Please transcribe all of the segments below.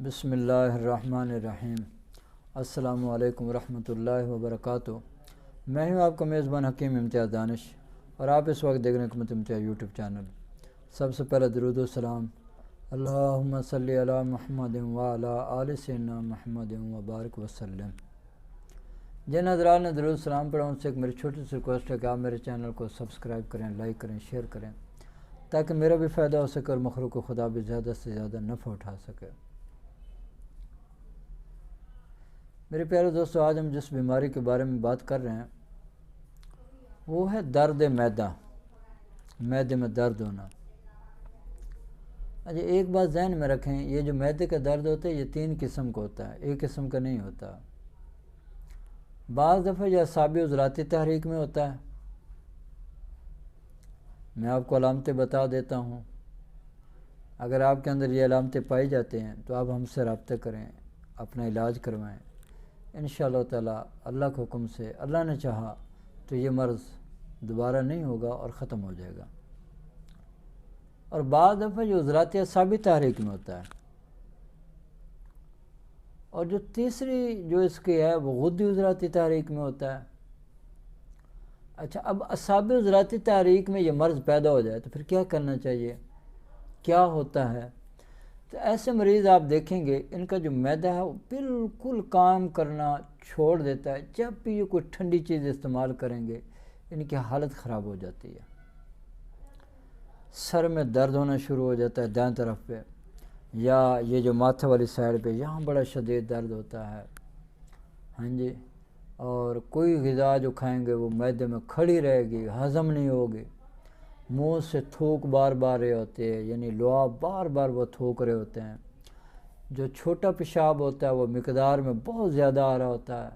بسم اللہ الرحمن الرحیم۔ السلام علیکم ورحمۃ اللہ وبرکاتہ۔ میں ہوں آپ کا میزبان حکیم امتیاز دانش اور آپ اس وقت دیکھ رہے ہیں حکمت امتیاز یوٹیوب چینل۔ سب سے پہلے درود و سلام اللہم صلی علی محمد وعلی آل سیدنا محمد وبارک وسلم۔ جن حضرات نے درود و سلام پڑھا ان سے ایک میری چھوٹی سی ریکویسٹ ہے کہ آپ میرے چینل کو سبسکرائب کریں، لائک کریں، شیئر کریں تاکہ میرا بھی فائدہ ہو سکے اور مخلوق کو خدا بھی زیادہ سے زیادہ نفع اٹھا سکے۔ میرے پیارے دوستو، آج ہم جس بیماری کے بارے میں بات کر رہے ہیں وہ ہے درد معدہ، معدے میں درد ہونا۔ اچھا، ایک بات ذہن میں رکھیں، یہ جو معدے کا درد ہوتا ہے یہ 3 قسم کا ہوتا ہے، ایک قسم کا نہیں ہوتا۔ بعض دفعہ یہ اعصابی عضلاتی تحریک میں ہوتا ہے، میں آپ کو علامتیں بتا دیتا ہوں۔ اگر آپ کے اندر یہ علامتیں پائی جاتے ہیں تو آپ ہم سے رابطہ کریں، اپنا علاج کروائیں، انشاءاللہ تعالی اللہ کے حکم سے اللہ نے چاہا تو یہ مرض دوبارہ نہیں ہوگا اور ختم ہو جائے گا۔ اور بعض دفعہ جو عضلاتی اعصابی تحریک میں ہوتا ہے، اور جو تیسری جو اس کی ہے وہ غدی عضلاتی تحریک میں ہوتا ہے۔ اچھا، اب اعصابی عضلاتی تحریک میں یہ مرض پیدا ہو جائے تو پھر کیا کرنا چاہیے، کیا ہوتا ہے؟ تو ایسے مریض آپ دیکھیں گے ان کا جو معدہ ہے وہ بالکل کام کرنا چھوڑ دیتا ہے۔ جب بھی یہ کوئی ٹھنڈی چیز استعمال کریں گے ان کی حالت خراب ہو جاتی ہے، سر میں درد ہونا شروع ہو جاتا ہے دائیں طرف پہ، یا یہ جو ماتھے والی سائڈ پہ یہاں بڑا شدید درد ہوتا ہے، ہاں جی۔ اور کوئی غذا جو کھائیں گے وہ معدے میں کھڑی رہے گی، ہضم نہیں ہوگی، منہ سے تھوک بار بار رہے ہوتے ہیں، یعنی لعاب بار بار وہ تھوک رہے ہوتے ہیں۔ جو چھوٹا پیشاب ہوتا ہے وہ مقدار میں بہت زیادہ آ رہا ہوتا ہے،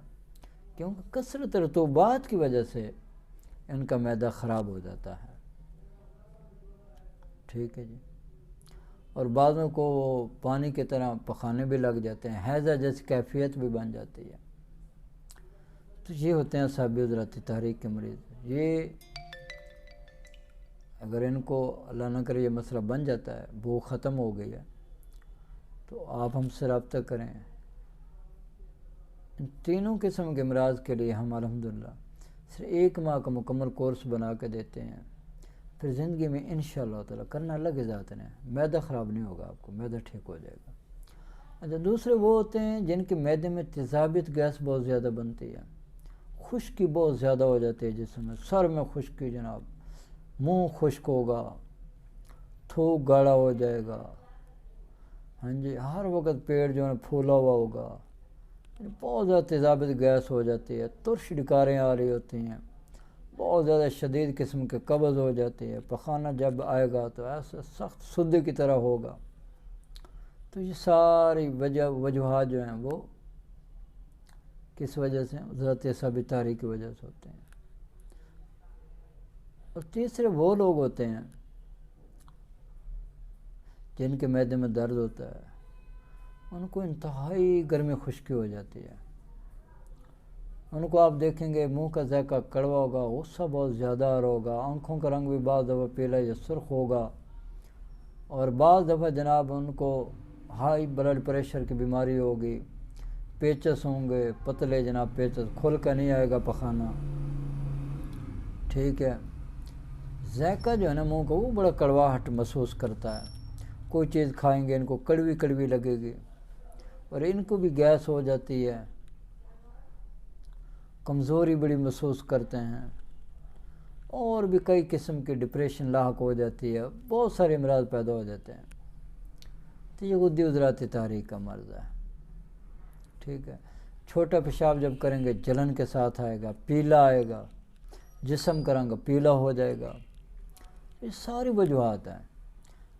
کیونکہ کثرت رطوبات کی وجہ سے ان کا معدہ خراب ہو جاتا ہے، ٹھیک ہے جی۔ اور بعضوں کو پانی کی طرح پخانے بھی لگ جاتے ہیں، ہیضہ جیسی کیفیت بھی بن جاتی ہے۔ تو یہ ہوتے ہیں اعصابی عضلاتی تحریک کے مریض۔ یہ اگر ان کو اللہ نہ کرے یہ مسئلہ بن جاتا ہے، وہ ختم ہو گئی ہے، تو آپ ہم سے رابطہ کریں۔ ان تینوں قسم کے امراض کے لیے ہم الحمدللہ صرف 1 ماہ کا مکمل کورس بنا کے دیتے ہیں۔ پھر زندگی میں انشاءاللہ تعالی کرنا اللہ کی ذات نے، معدہ خراب نہیں ہوگا، آپ کو معدہ ٹھیک ہو جائے گا۔ اچھا، دوسرے وہ ہوتے ہیں جن کے معدے میں تیزابیت گیس بہت زیادہ بنتی ہے، خشکی بہت زیادہ ہو جاتی ہے جسم میں، سر میں خشکی جناب، منہ خشک ہوگا، تھوک گاڑھا ہو جائے گا، ہاں جی، ہر وقت پیٹ جو ہے پھولا ہوا ہوگا، بہت زیادہ تیزابیت گیس ہو جاتی ہے، ترش ڈکاریں آ رہی ہوتی ہیں، بہت زیادہ شدید قسم کے قبض ہو جاتی ہے، پخانہ جب آئے گا تو ایسا سخت سدے کی طرح ہوگا۔ تو یہ ساری وجوہات جو ہیں وہ کس وجہ سے؟ عضلاتی اعصابی تحریک کی وجہ سے ہوتے ہیں۔ اور تیسرے وہ لوگ ہوتے ہیں جن کے معدے میں درد ہوتا ہے، ان کو انتہائی گرمی خشکی ہو جاتی ہے، ان کو آپ دیکھیں گے منہ کا ذائقہ کڑوا ہوگا، غصہ بہت زیادہ آ رہا ہوگا، آنکھوں کا رنگ بھی بعض دفعہ پیلا یا سرخ ہوگا، اور بعض دفعہ جناب ان کو ہائی بلڈ پریشر کی بیماری ہوگی، پیچس ہوں گے پتلے، جناب پیچس کھل کا نہیں آئے گا پخانہ، ٹھیک ہے۔ ذائقہ جو ہے نا منہ کا وہ بڑا کڑواہٹ محسوس کرتا ہے، کوئی چیز کھائیں گے ان کو کڑوی کڑوی لگے گی، اور ان کو بھی گیس ہو جاتی ہے، کمزوری بڑی محسوس کرتے ہیں، اور بھی کئی قسم کی ڈپریشن لاحق ہو جاتی ہے، بہت سارے امراض پیدا ہو جاتے ہیں۔ تو یہ غدی عضلاتی تحریک کا مرض ہے، ٹھیک ہے۔ چھوٹا پیشاب جب کریں گے جلن کے ساتھ آئے گا، پیلا آئے گا، جسم کا رنگ پیلا ہو جائے گا۔ یہ ساری وجوہات ہیں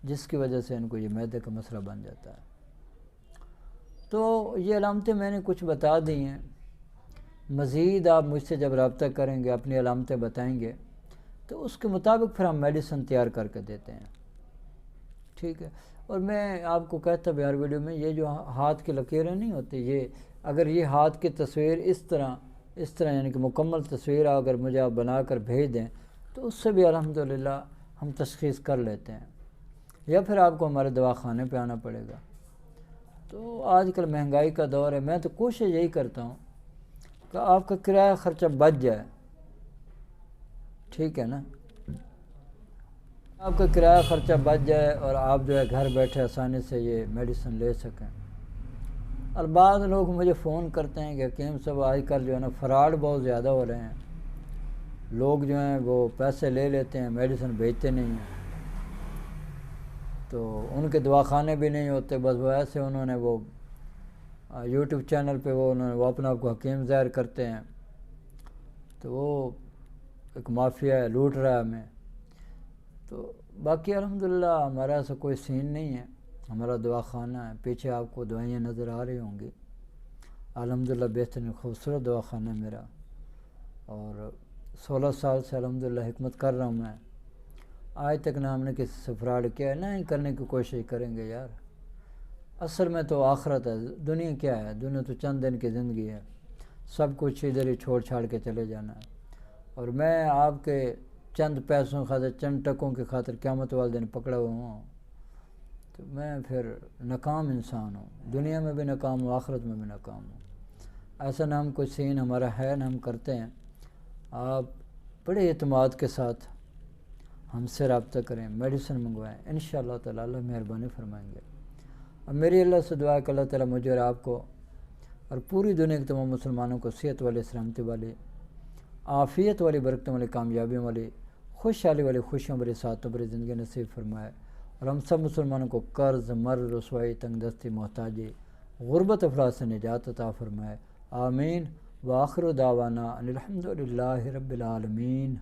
جس کی وجہ سے ان کو یہ معدے کا مسئلہ بن جاتا ہے۔ تو یہ علامتیں میں نے کچھ بتا دی ہیں، مزید آپ مجھ سے جب رابطہ کریں گے، اپنی علامتیں بتائیں گے تو اس کے مطابق پھر ہم میڈیسن تیار کر کے دیتے ہیں، ٹھیک ہے۔ اور میں آپ کو کہتا بھی ہر ویڈیو میں، یہ جو ہاتھ کی لکیریں نہیں ہوتی، یہ اگر یہ ہاتھ کی تصویر اس طرح یعنی کہ مکمل تصویر اگر مجھے آپ بنا کر بھیج دیں تو اس سے بھی الحمدللہ ہم تشخیص کر لیتے ہیں، یا پھر آپ کو ہمارے دواخانے پہ آنا پڑے گا۔ تو آج کل مہنگائی کا دور ہے، میں تو کوشش یہی کرتا ہوں کہ آپ کا کرایہ خرچہ بچ جائے، ٹھیک ہے نا، آپ کا کرایہ خرچہ بچ جائے اور آپ جو ہے گھر بیٹھے آسانی سے یہ میڈیسن لے سکیں۔ اور بعض لوگ مجھے فون کرتے ہیں کہ حکیم صاحب آج کل جو ہے نا فراڈ بہت زیادہ ہو رہے ہیں، لوگ جو ہیں وہ پیسے لے لیتے ہیں، میڈیسن بھیجتے نہیں ہیں، تو ان کے دواخانے بھی نہیں ہوتے، بس وہ ایسے انہوں نے وہ یوٹیوب چینل پہ وہ اپنا آپ کو حکیم ظاہر کرتے ہیں، تو وہ ایک مافیا ہے، لوٹ رہا ہے ہمیں۔ تو باقی الحمدللہ ہمارا ایسا کوئی سین نہیں ہے، ہمارا دواخانہ ہے، پیچھے آپ کو دوائیاں نظر آ رہی ہوں گی، الحمدللہ بہترین خوبصورت دواخانہ ہے میرا، اور 16 سال سے الحمدللہ حکمت کر رہا ہوں میں، آج تک نہ ہم نے کسی سے فراڈ کیا ہے، نہ ہی کرنے کی کوشش کریں گے یار۔ اصل میں تو آخرت ہے، دنیا کیا ہے، دنیا تو چند دن کی زندگی ہے، سب کچھ ادھر ہی چھوڑ چھاڑ کے چلے جانا ہے، اور میں آپ کے چند پیسوں کی خاطر، چند ٹکوں کی خاطر قیامت والے دن پکڑا ہوا ہوں، تو میں پھر ناکام انسان ہوں، دنیا میں بھی ناکام ہوں، آخرت میں بھی ناکام ہوں۔ ایسا نہ ہم کوئی سین ہمارا ہے نہ ہم کرتے ہیں، آپ بڑے اعتماد کے ساتھ ہم سے رابطہ کریں، میڈیسن منگوائیں، انشاءاللہ تعالی اللہ مہربانی فرمائیں گے۔ اور میری اللہ سے دعا ہے کہ اللہ تعالیٰ مجھے اور آپ کو اور پوری دنیا کے تمام مسلمانوں کو صحت والی، سلامتی والی، عافیت والی، برکتوں والی، کامیابیوں والی، خوشحالی والی، خوشیوں بری، ساتوں بری زندگی نصیب فرمائے، اور ہم سب مسلمانوں کو قرض، مرض، رسوائی، تنگ دستی، محتاجی، غربت، افلاس سے نجات عطا فرمائے، آمین۔ وآخر دعوانا ان الحمد للہ رب العالمین۔